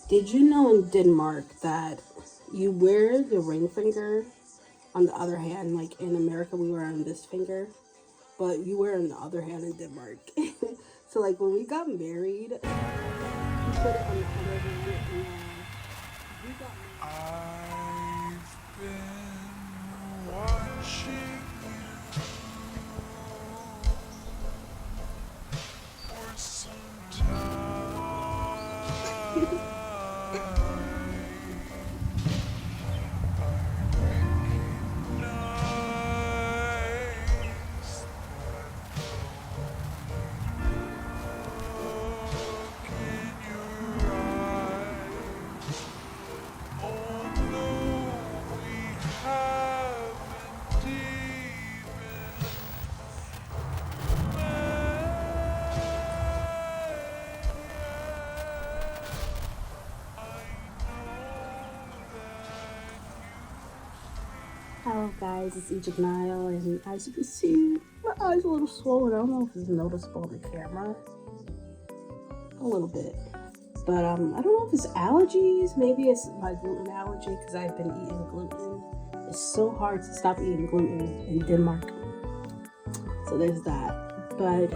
Did you know in Denmark that you wear the ring finger on the other hand? Like in America, we wear on this finger, but you wear on the other hand in Denmark. So like when we got married, he put it on the other hand, and we got I've been watching you for some married. time. Recognize look in your eyes. Although we haven't even Hello guys, it's EGYPTNILE, and as you can see, my eyes are a little swollen. I don't know if it's noticeable on the camera. A little bit. But I don't know if it's allergies. Maybe it's my gluten allergy because I've been eating gluten. It's so hard to stop eating gluten in Denmark. So there's that. But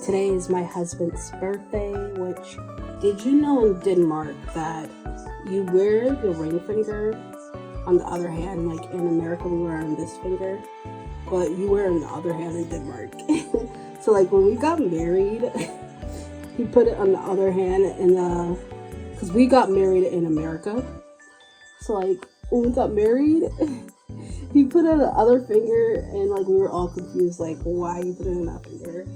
today is my husband's birthday, which, did you know in Denmark that you wear the ring finger on the other hand? Like in America, we wear on this finger, but you wear on the other hand in Denmark. So like when we got married, he put it on the other hand, and because we got married in America. So like when we got married, he put it on the other finger, and like we were all confused, like why you put it on that finger.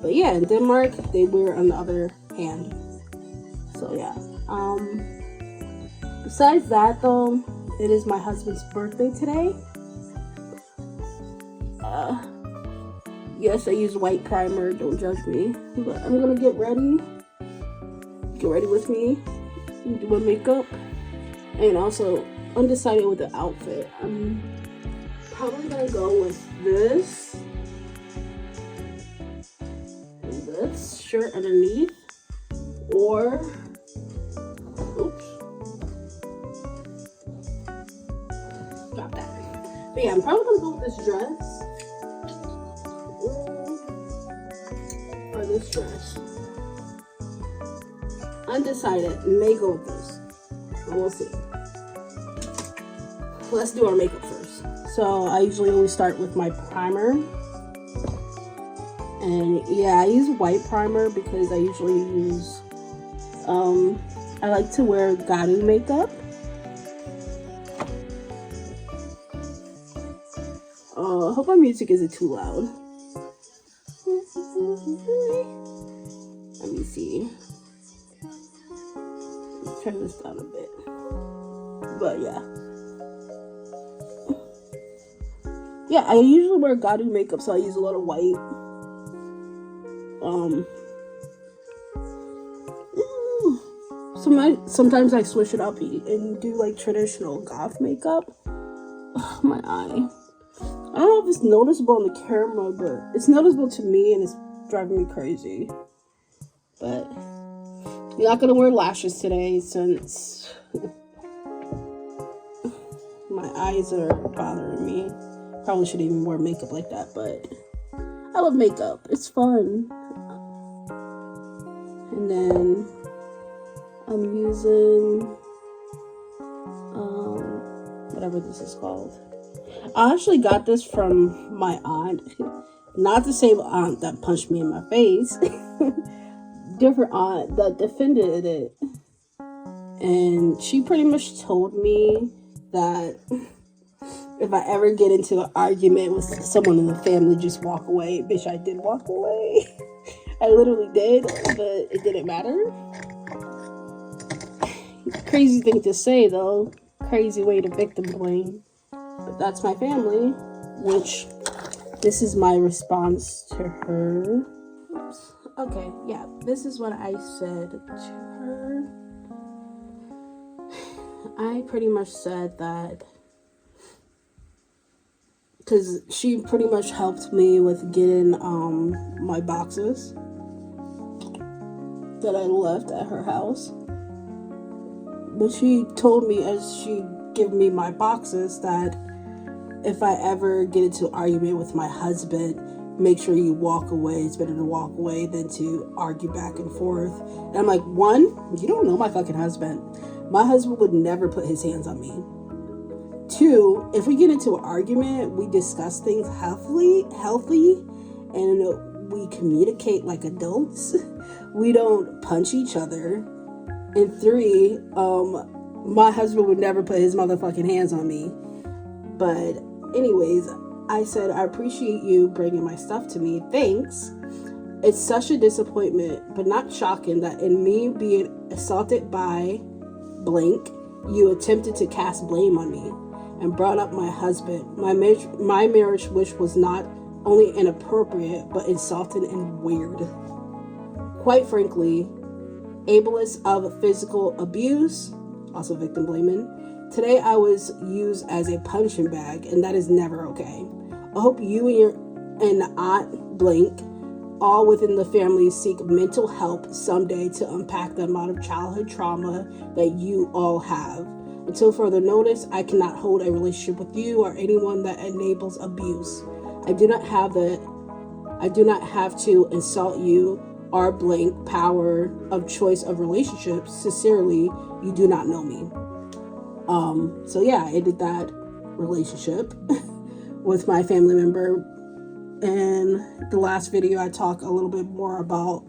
But yeah, in Denmark they wear it on the other hand. So yeah. Besides that though, it is my husband's birthday today. Yes, I use white primer, don't judge me. But I'm gonna get ready. Get ready with me. Do my makeup. And also undecided with the outfit. I'm probably gonna go with this. And this shirt underneath. Or oops. Drop that. But yeah, I'm probably gonna go with this dress. Or this dress. Undecided. May go with this. And we'll see. Let's do our makeup first. So I usually always start with my primer. And yeah, I use white primer because I usually use I like to wear Garu makeup. I hope my music isn't too loud. Let me see. Let's turn this down a bit. But yeah. Yeah, I usually wear Garu makeup, so I use a lot of white. Sometimes I switch it up and do like traditional goth makeup. Ugh, my eye. I don't know if it's noticeable on the camera, but it's noticeable to me and it's driving me crazy. But I'm not gonna wear lashes today since my eyes are bothering me. Probably shouldn't even wear makeup like that, but I love makeup. It's fun. And then I'm using whatever this is called. I actually got this from my aunt. Not the same aunt that punched me in my face. Different aunt that defended it. And she pretty much told me that if I ever get into an argument with someone in the family, just walk away. Bitch, I did walk away. I literally did, but it didn't matter. Crazy thing to say, though. Crazy way to victim blame. But that's my family, which this is my response to her. Oops. Okay, yeah, this is what I said to her. I pretty much said that because she pretty much helped me with getting my boxes that I left at her house. but she told me as she gave me my boxes that if I ever get into an argument with my husband, make sure you walk away. It's better to walk away than to argue back and forth. And I'm like, one, you don't know my fucking husband. My husband would never put his hands on me. Two, if we get into an argument, we discuss things healthy, and we communicate like adults. We don't punch each other. And three, my husband would never put his motherfucking hands on me. But anyways, I said, I appreciate you bringing my stuff to me. Thanks. It's such a disappointment, but not shocking, that in me being assaulted by blank, you attempted to cast blame on me and brought up my husband. My marriage wish was not only inappropriate, but insulting and weird. Quite frankly, ableist of physical abuse, also victim blaming. Today I was used as a punching bag, and that is never okay. I hope you and Aunt Blank, all within the family, seek mental help someday to unpack the amount of childhood trauma that you all have. Until further notice, I cannot hold a relationship with you or anyone that enables abuse. I do not have to insult you or blank power of choice of relationships. Sincerely, you do not know me. So yeah, I ended that relationship with my family member. In the last video, I talk a little bit more about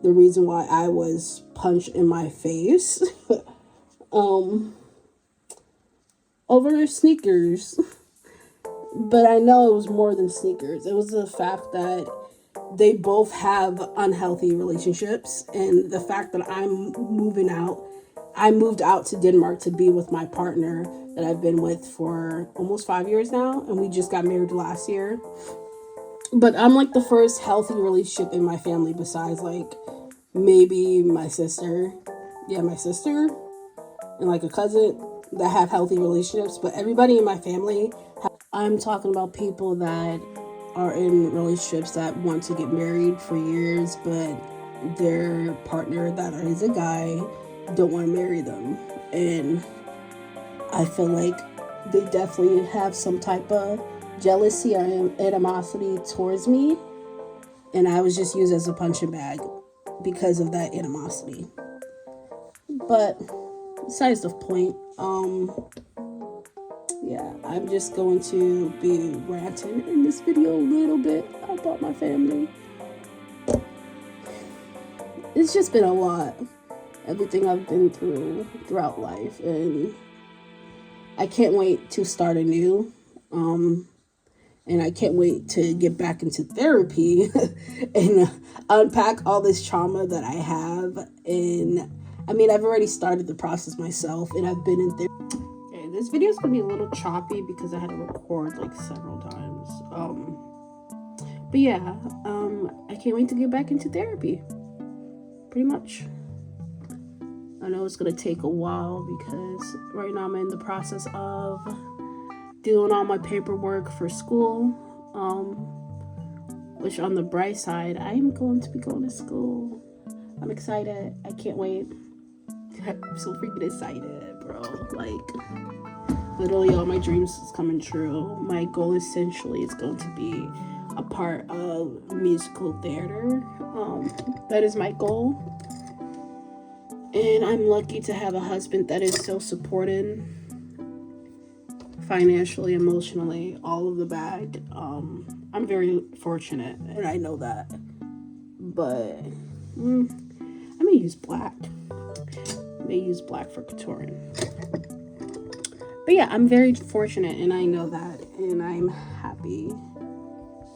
the reason why I was punched in my face over sneakers. But I know it was more than sneakers. It was the fact that they both have unhealthy relationships, and the fact that I moved out to Denmark to be with my partner that I've been with for almost 5 years now, and we just got married last year. But I'm like the first healthy relationship in my family, besides like maybe my sister. Yeah, my sister and like a cousin that have healthy relationships. But everybody in my family, I'm talking about people that are in relationships that want to get married for years, but their partner that is a guy don't want to marry them. And I feel like they definitely have some type of jealousy or animosity towards me, and I was just used as a punching bag because of that animosity. But besides the point, yeah, I'm just going to be ranting in this video a little bit about my family. It's just been a lot, everything I've been through throughout life, and I can't wait to start anew. And I can't wait to get back into therapy and unpack all this trauma that I have. And I mean, I've already started the process myself, and I've been in therapy. Okay, this video is gonna be a little choppy because I had to record like several times. But yeah, I can't wait to get back into therapy. Pretty much. I know it's gonna take a while because right now I'm in the process of doing all my paperwork for school, which on the bright side, I am going to be going to school. I'm excited. I can't wait. I'm so freaking excited, bro. Like, literally all my dreams is coming true. My goal essentially is going to be a part of musical theater. That is my goal. And I'm lucky to have a husband that is so supportive, financially, emotionally, all of the bag. I'm very fortunate, and I know that. But I may use black. For couturier. But yeah, I'm very fortunate, and I know that, and I'm happy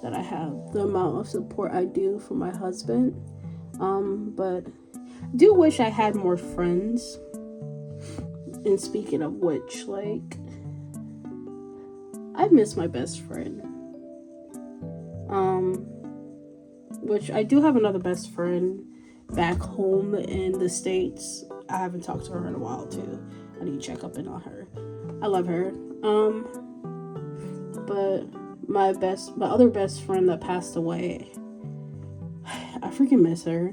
that I have the amount of support I do for my husband. But I do wish I had more friends. And speaking of which, like, I miss my best friend. Which I do have another best friend back home in the States. I haven't talked to her in a while too. I need to check up in on her. I love her. But my other best friend that passed away, I freaking miss her.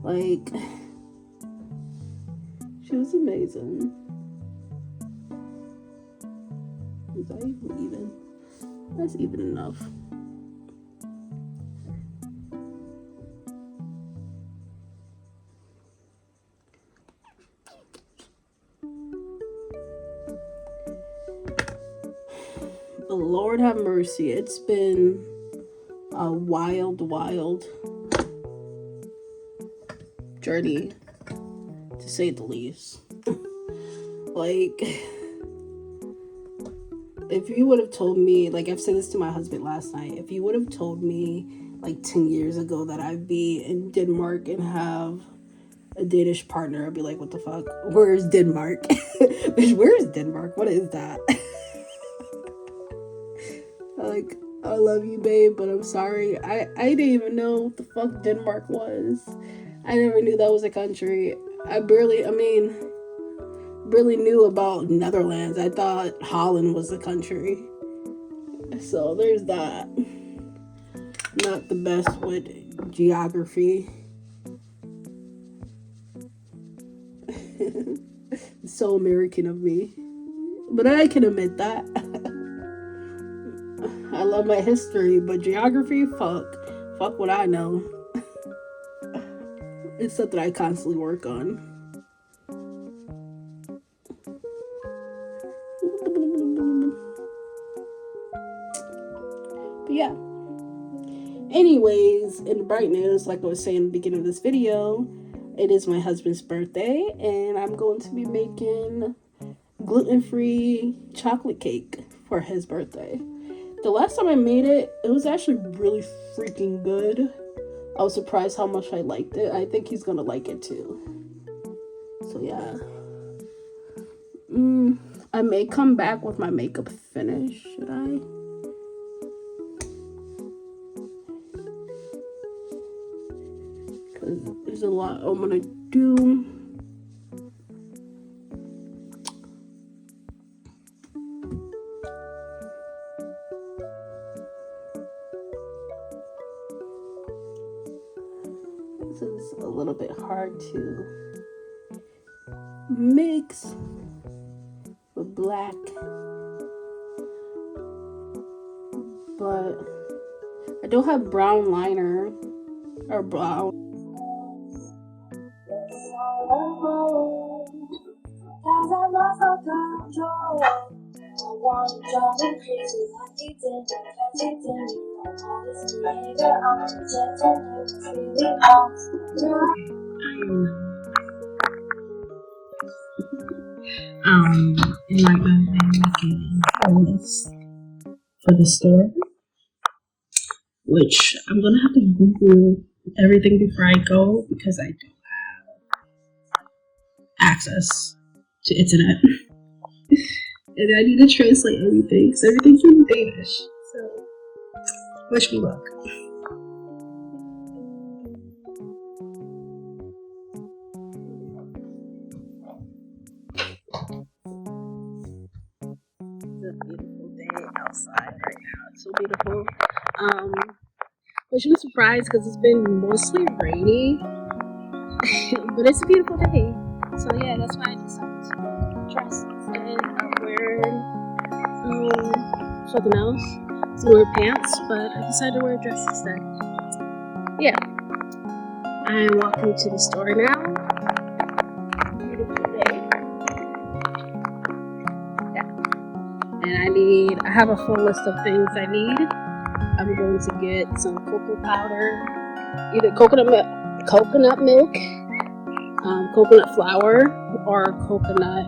Like, She was amazing. Was I even? That's even enough. But Lord have mercy, it's been a wild journey, to say the least. Like, if you would have told me, like I've said this to my husband last night, if you would have told me like 10 years ago that I'd be in Denmark and have a Danish partner, I'd be like, what the fuck? Where's Denmark? Bitch, where's Denmark? What is that? Like, I love you, babe, but I'm sorry. I didn't even know what the fuck Denmark was. I never knew that was a country. I barely knew about Netherlands. I thought Holland was a country. So there's that. Not the best with geography. So American of me. But I can admit that. I love my history, but geography, fuck what I know. It's something I constantly work on. But yeah. Anyways, in the bright news, like I was saying in the beginning of this video, it is my husband's birthday, and I'm going to be making gluten-free chocolate cake for his birthday. The last time I made it, it was actually really freaking good. I was surprised how much I liked it. I think he's gonna like it too. So yeah. I may come back with my makeup finish. Should I? Because there's a lot I'm gonna do. This is a little bit hard to mix with black, but I don't have brown liner or brown. And right now I'm making a list for the store, which I'm gonna have to Google everything before I go because I don't have access to internet. And I need to translate everything because everything's in Danish. So wish me luck. It's a beautiful day outside right now. It's so beautiful. Which I'm surprised because it's been mostly rainy, but it's a beautiful day. So yeah, that's why I decided to dress instead of wearing something else. So wear pants, but I decided to wear a dress instead. Yeah, I'm walking to the store now. Beautiful day. Yeah, and I have a full list of things I need. I'm going to get some cocoa powder, either coconut milk, coconut flour, or coconut,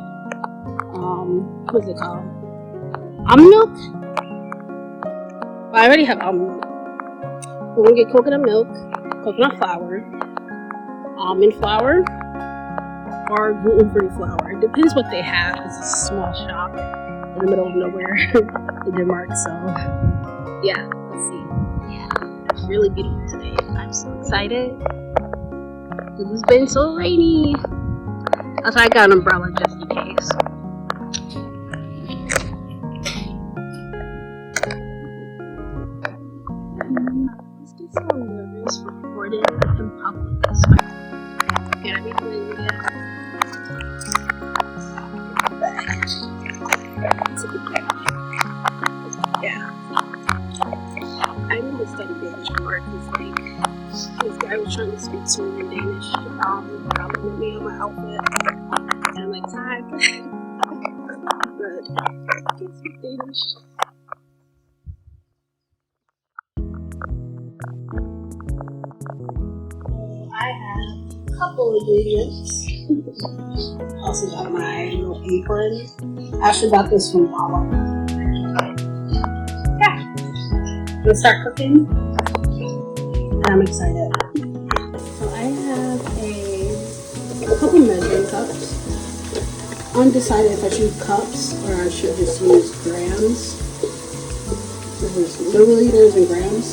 what is it called? Almond milk? Well, I already have almond milk. We're going to get coconut milk, coconut flour, almond flour, or gluten-free flour. It depends what they have. It's a small shop in the middle of nowhere in Denmark, so yeah. Yeah, it's really beautiful today. I'm so excited. It's been so rainy. Also, I got an umbrella just in case. Let's get so nervous recording in public. So, yeah, I need to I was trying to speak to me in Danish. Compliment me on my outfit. And I'm like, hi. But I can't speak Danish. I have a couple ingredients. Also got my little apron. I actually got this from Walmart. Yeah. I'm gonna start cooking. And I'm excited. So I have a couple measuring cups. Undecided if I should use cups or I should just use grams. There's milliliters and grams.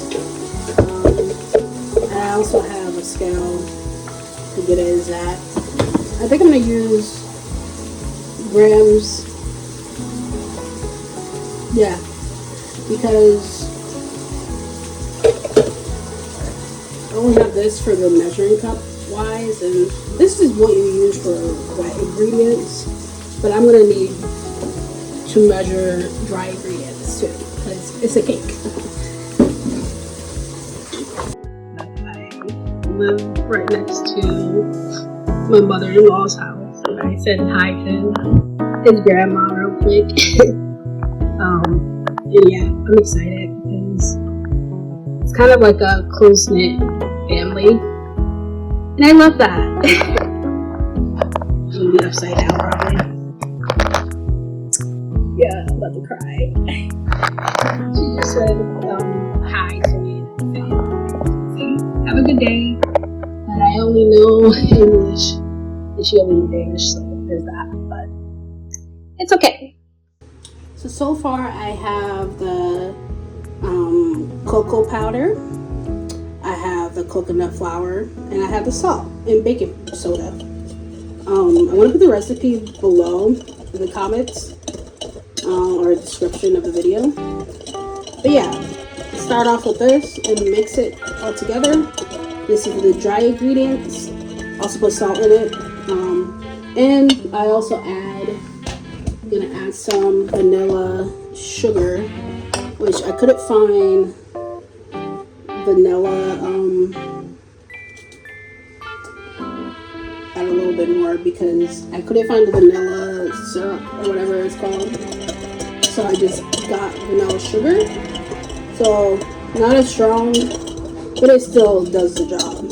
And I also have a scale to get it exact. I think I'm gonna use grams. Yeah, because I only have this for the measuring cup wise, and this is what you use for wet ingredients. But I'm gonna need to measure dry ingredients too, because it's a cake. I live right next to my mother-in-law's house, and I said hi to his grandma real quick. And yeah, I'm excited because it's kind of like a close-knit family, and I love that. It'll be upside down probably. Yeah, I'm about to cry. She just said hi to me. Have a good day. And I only know English, and she only knows Danish, so there's that. But it's okay. So far I have the cocoa powder, I have the coconut flour, and I have the salt and baking soda. I'm going to put the recipe below in the comments or description of the video. But yeah, start off with this and mix it all together. This is the dry ingredients. Also put salt in it. And I also gonna add some vanilla sugar, which I couldn't find vanilla. Add a little bit more because I couldn't find the vanilla syrup or whatever it's called. So I just got vanilla sugar. So not as strong, but it still does the job.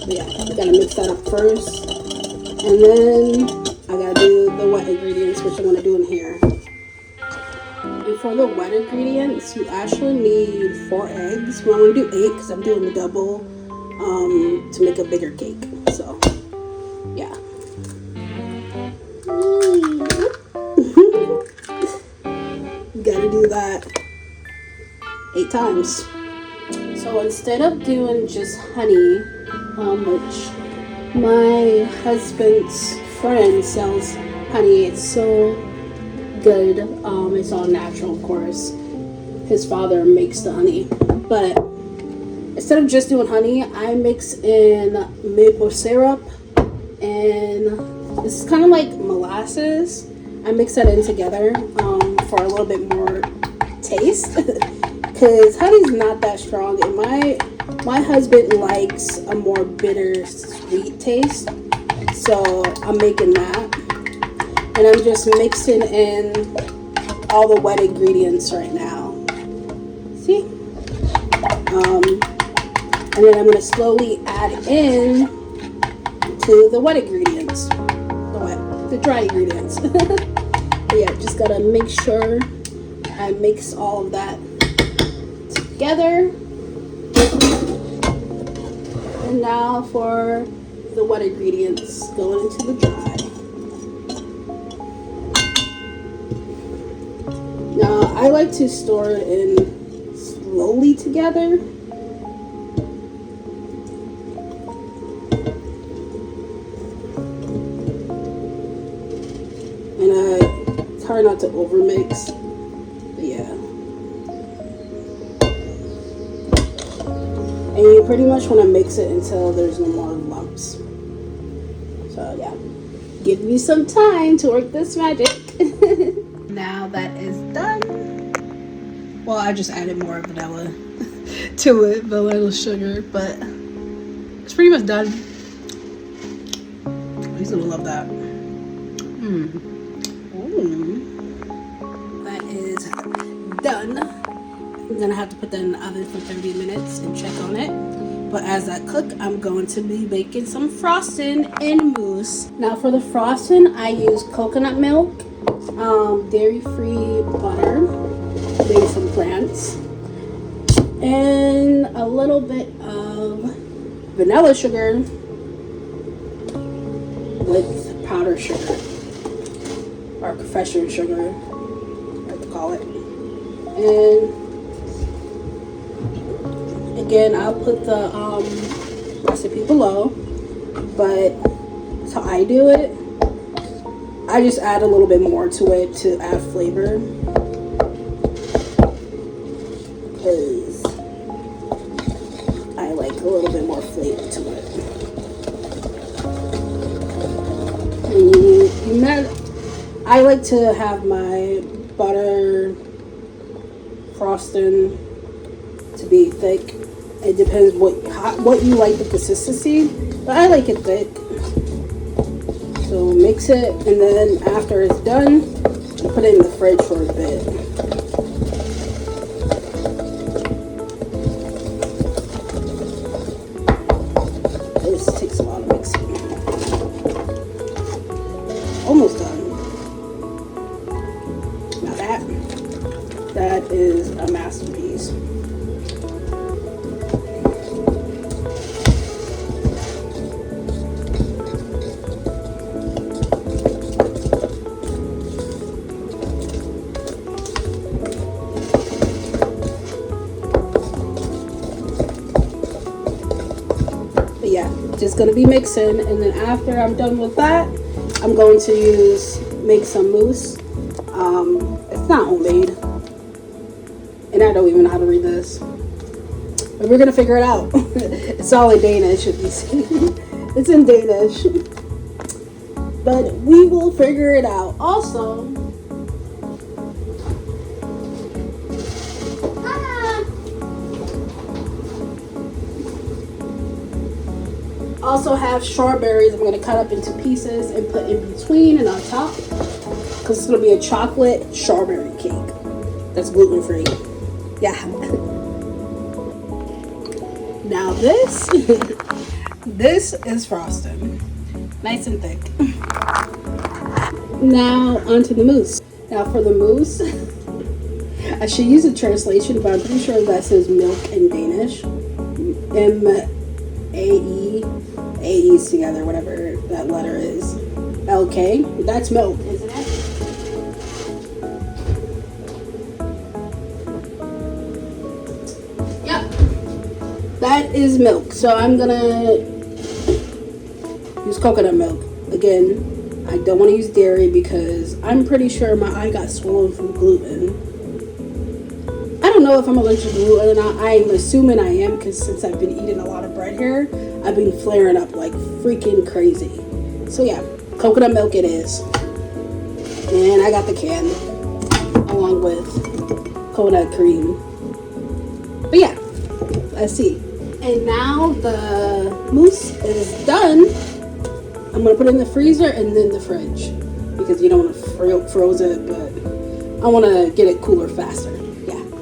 But yeah, you gotta mix that up first, and then I gotta do the wet ingredients, which I'm gonna do in here. And for the wet ingredients, you actually need 4 eggs. But I'm gonna do 8 because I'm doing the double to make a bigger cake. So yeah. You gotta do that 8 times. So instead of doing just honey, which my husband's friend sells honey, it's so good. It's all natural, of course. His father makes the honey, but instead of just doing honey, I mix in maple syrup, and this is kind of like molasses. I mix that in together for a little bit more taste. Because honey's not that strong, and my husband likes a more bitter sweet taste, so I'm making that, and I'm just mixing in all the wet ingredients right now. See, and then I'm going to slowly add in to the wet ingredients, the dry ingredients. But yeah, just gotta make sure I mix all of that together. And now for the wet ingredients going into the dry. Now I like to store it in slowly together. And it's hard not to overmix. But yeah. And you pretty much want to mix it until there's no more lumps. So yeah, give me some time to work this magic. Now that is done. Well, I just added more vanilla to it, vanilla sugar, but It's pretty much done. He's gonna love that. That is done. I'm gonna have to put that in the oven for 30 minutes and check on it. But as I cook, I'm going to be making some frosting and mousse. Now for the frosting, I use coconut milk, dairy-free butter, maybe some plants, and a little bit of vanilla sugar with powdered sugar, or confectionery sugar, I like to call it. And again, I'll put the recipe below, but that's how I do it. I just add a little bit more to it to add flavor, because I like a little bit more flavor to it. I like to have my butter frosting to be thick. It depends what you like the consistency, but I like it thick. So mix it, and then after it's done, put it in the fridge for a bit. This takes a lot of mixing. Almost done. Now that is a masterpiece. Yeah, just gonna be mixing, and then after I'm done with that, I'm going to make some mousse. It's not homemade, and I don't even know how to read this, but we're gonna figure it out. It's all in Danish, if you see. It's in Danish, but we will figure it out. Also have strawberries. I'm going to cut up into pieces and put in between and on top, because it's going to be a chocolate strawberry cake that's gluten-free. Yeah. Now this this is frosting, nice and thick. Now onto the mousse. Now for the mousse, I should use a translation, but I'm pretty sure that says milk in Danish. AE's together, whatever that letter is. LK. That's milk, isn't it? Yep. That is milk. So I'm gonna use coconut milk. Again, I don't want to use dairy because I'm pretty sure my eye got swollen from gluten. I don't know if I'm allergic to gluten or not. I'm assuming I am, because since I've been eating a lot of bread here, I've been flaring up like freaking crazy. So yeah, coconut milk it is. And I got the can along with coconut cream. But yeah, let's see. And now the mousse is done. I'm gonna put it in the freezer and then the fridge, because you don't want to froze it, but I want to get it cooler faster.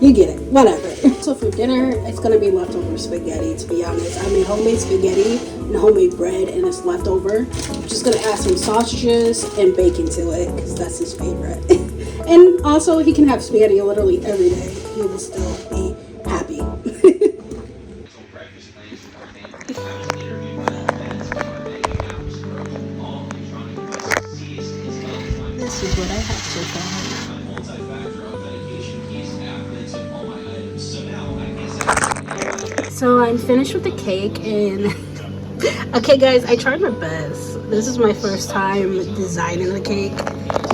You get it, whatever. So for dinner, it's gonna be leftover spaghetti, to be honest. I made homemade spaghetti and homemade bread, and it's leftover. I'm just gonna add some sausages and bacon to it, because that's his favorite. And also, he can have spaghetti literally every day. He will still be happy. This is what I have so far. So I'm finished with the cake, and okay guys, I tried my best. This is my first time designing the cake.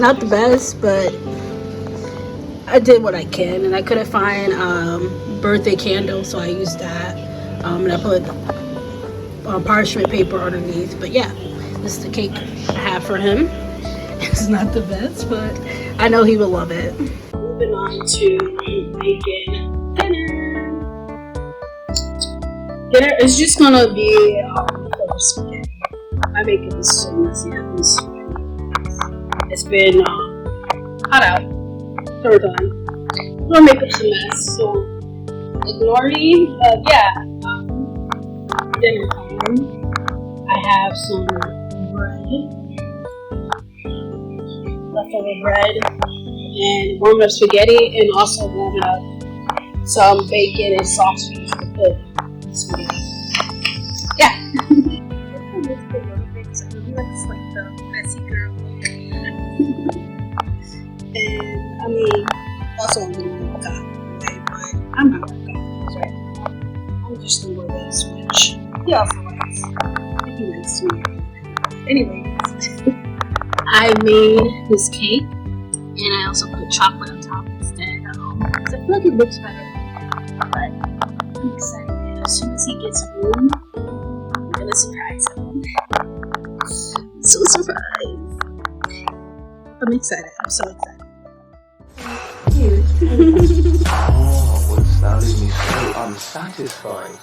Not the best, but I did what I can, and I couldn't find birthday candle, so I used that. And I put parchment paper underneath. But yeah, this is the cake I have for him. It's not the best, but I know he will love it. Moving on to making dinner. Dinner is just gonna be spaghetti. My makeup is so messy. It's been hot out. Summertime. My makeup's a mess, so ignore me. Dinner time. I have some bread, leftover bread, and warmed up spaghetti, and also warmed up some bacon and sausage to put in spaghetti. Yeah. Like the messy girl. And I mean, also I'm doing God way, but I'm not like God right now. I'm just the one that switch. He also likes. He likes me. Anyways, I made this cake, and I also put chocolate on top instead. Because I feel like it looks better. But I'm excited. As soon as he gets home, I'm gonna surprise him. So surprised. I'm excited. I'm so excited. Oh, what's that leaving me so unsatisfied?